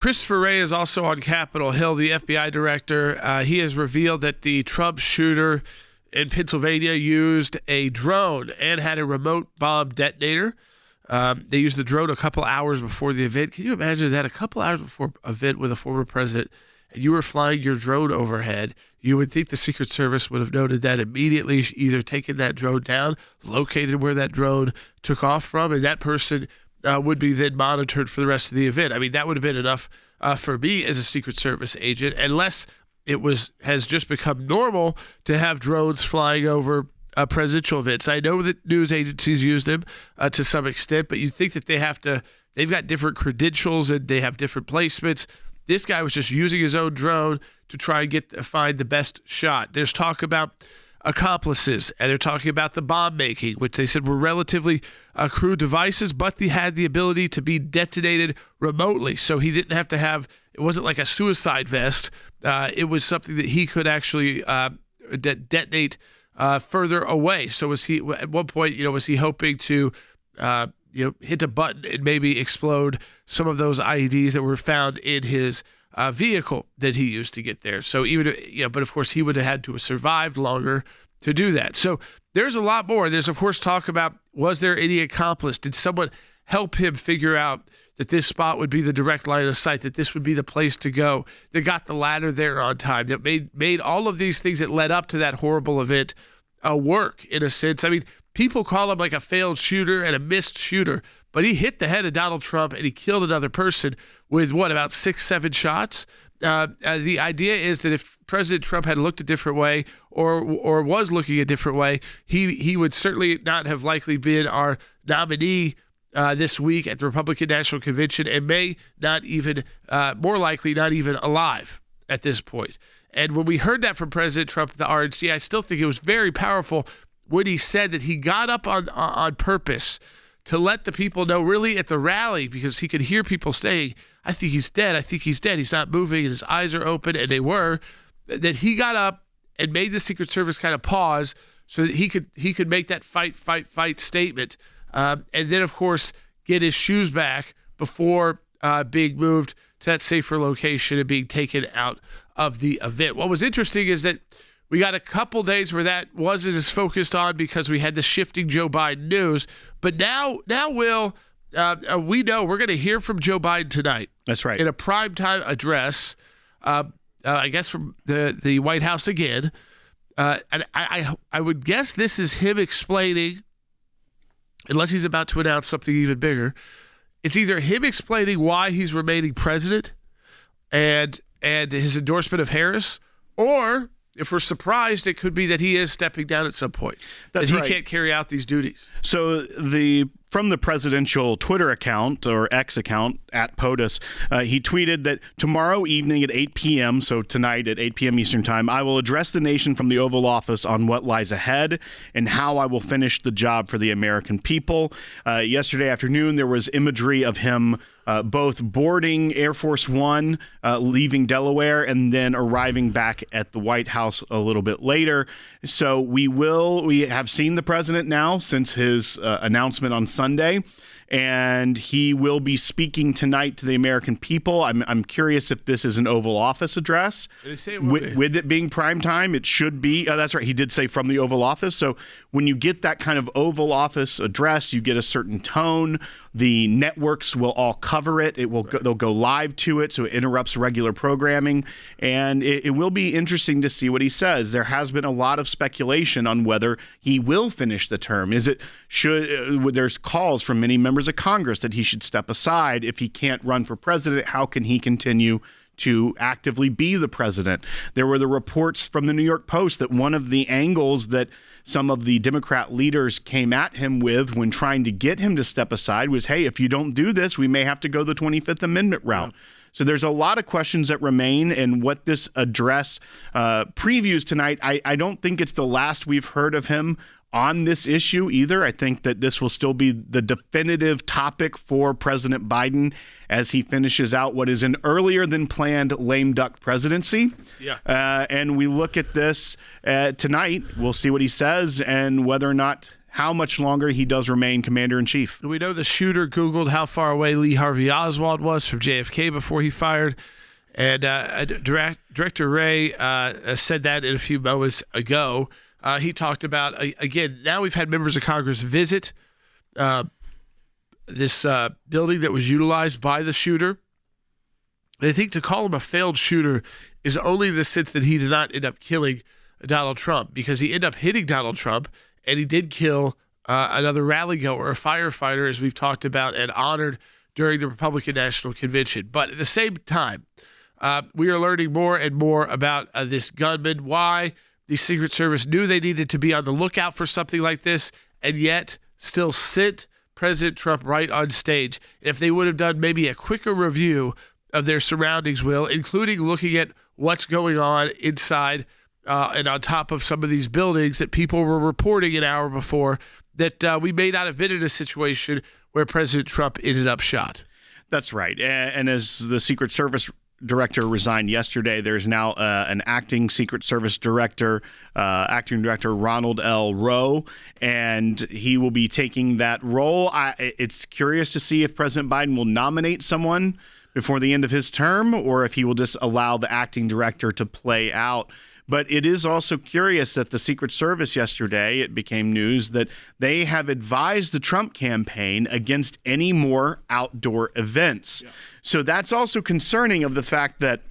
Christopher Wray is also on Capitol Hill, the FBI director. He has revealed that the Trump shooter in Pennsylvania used a drone and had a remote bomb detonator. They used the drone a couple hours before the event. Can you imagine that? A couple hours before an event with a former president, and you were flying your drone overhead. You would think the Secret Service would have noted that immediately, either taken that drone down, located where that drone took off from, and that person would be then monitored for the rest of the event. I mean, that would have been enough for me as a Secret Service agent, unless it has just become normal to have drones flying over presidential events. I know that news agencies use them to some extent, but you think that they've got different credentials and they have different placements. This guy was just using his own drone to try and find the best shot. There's talk about accomplices, and they're talking about the bomb making, which they said were relatively crude devices, but they had the ability to be detonated remotely. So he didn't have to it wasn't like a suicide vest. It was something that he could actually detonate further away. So was he, at one point, was he hoping to hit a button and maybe explode some of those IEDs that were found in his vehicle that he used to get there? So but of course he would have had to have survived longer to do that. So there's a lot more. There's of course talk about, was there any accomplice? Did someone help him figure out that this spot would be the direct line of sight, that this would be the place to go, that got the ladder there on time, that made all of these things that led up to that horrible event work in a sense? I mean, people call him like a failed shooter and a missed shooter, but he hit the head of Donald Trump and he killed another person with about 6-7 shots. The idea is that if President Trump had looked a different way or was looking a different way, he would certainly not have likely been our nominee this week at the Republican National Convention, and may not even, more likely, not even alive at this point. And when we heard that from President Trump at the RNC, I still think it was very powerful when he said that he got up on purpose to let the people know, really at the rally, because he could hear people saying, I think he's dead, I think he's dead, he's not moving, and his eyes are open, and they were, that he got up and made the Secret Service kind of pause so that he could make that fight statement, and then, of course, get his shoes back before being moved to that safer location and being taken out of the event. What was interesting is that we got a couple days where that wasn't as focused on because we had the shifting Joe Biden news. But now, Will, we know we're going to hear from Joe Biden tonight. That's right. In a primetime address, I guess from the White House again. And I would guess this is him explaining, unless he's about to announce something even bigger, it's either him explaining why he's remaining president and his endorsement of Harris, or if we're surprised, it could be that he is stepping down at some point. That's right. He can't carry out these duties. So from the presidential Twitter account, or X account, at POTUS, he tweeted that tomorrow evening at 8 p.m., so tonight at 8 p.m. Eastern Time, I will address the nation from the Oval Office on what lies ahead and how I will finish the job for the American people. Yesterday afternoon, there was imagery of him both boarding Air Force One, leaving Delaware, and then arriving back at the White House a little bit later. So we have seen the president now since his announcement on Sunday, and he will be speaking tonight to the American people. I'm curious if this is an Oval Office address. With it being prime time, it should be. That's right. He did say from the Oval Office. So when you get that kind of Oval Office address, you get a certain tone. The networks will all cover it. They'll go live to it, so it interrupts regular programming, and it will be interesting to see what he says. There has been a lot of speculation on whether he will finish the term. There's calls from many members of Congress that he should step aside if he can't run for president. How can he continue to actively be the president? There were the reports from the New York Post that one of the angles that some of the Democrat leaders came at him with when trying to get him to step aside was, hey, if you don't do this, we may have to go the 25th Amendment route. Yeah. So there's a lot of questions that remain, and what this address previews tonight, I don't think it's the last we've heard of him on this issue either. I think that this will still be the definitive topic for President Biden as he finishes out what is an earlier than planned lame duck presidency. Yeah. And we look at this tonight. We'll see what he says and whether or not how much longer he does remain commander-in-chief. We know the shooter Googled how far away Lee Harvey Oswald was from JFK before he fired. And Director Wray said that in a few moments ago. He talked about, again, now we've had members of Congress visit this building that was utilized by the shooter. And I think to call him a failed shooter is only in the sense that he did not end up killing Donald Trump, because he ended up hitting Donald Trump, and he did kill another rally goer, a firefighter, as we've talked about and honored during the Republican National Convention. But at the same time, we are learning more and more about this gunman, why the Secret Service knew they needed to be on the lookout for something like this, and yet still sent President Trump right on stage. If they would have done maybe a quicker review of their surroundings, Will, including looking at what's going on inside and on top of some of these buildings that people were reporting an hour before, that we may not have been in a situation where President Trump ended up shot. That's right. And as the Secret Service director resigned yesterday, there's now an acting Secret Service director, acting director Ronald L. Rowe, and he will be taking that role. It's curious to see if President Biden will nominate someone before the end of his term, or if he will just allow the acting director to play out. But it is also curious that the Secret Service yesterday, it became news that they have advised the Trump campaign against any more outdoor events. Yeah. So that's also concerning, of the fact that,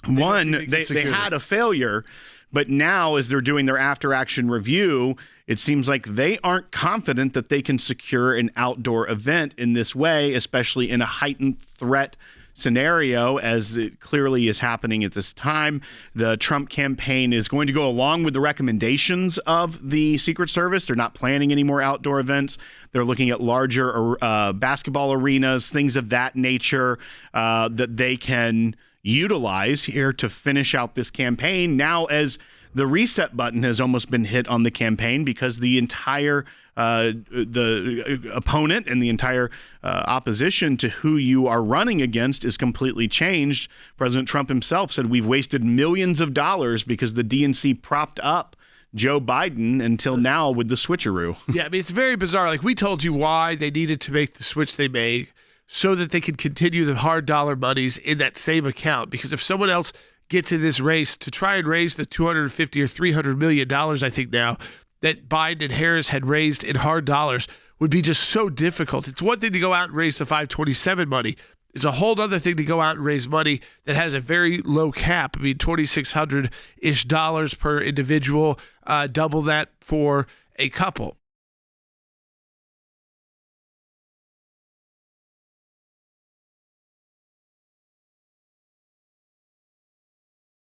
they had a failure, but now as they're doing their after-action review, it seems like they aren't confident that they can secure an outdoor event in this way, especially in a heightened threat scenario, as it clearly is happening at this time. The Trump campaign is going to go along with the recommendations of the Secret Service. They're not planning any more outdoor events. They're looking at larger basketball arenas, things of that nature, that they can utilize here to finish out this campaign. Now, as the reset button has almost been hit on the campaign, because the entire the opponent and the entire opposition to who you are running against is completely changed. President Trump himself said we've wasted millions of dollars because the DNC propped up Joe Biden until now with the switcheroo. Yeah, I mean, it's very bizarre. Like, we told you why they needed to make the switch they made, so that they could continue the hard dollar monies in that same account. Because if someone else gets in this race to try and raise the $250 or $300 million, I think now, that Biden and Harris had raised in hard dollars, would be just so difficult. It's one thing to go out and raise the 527 money. It's a whole other thing to go out and raise money that has a very low cap. I mean, $2,600-ish per individual, double that for a couple.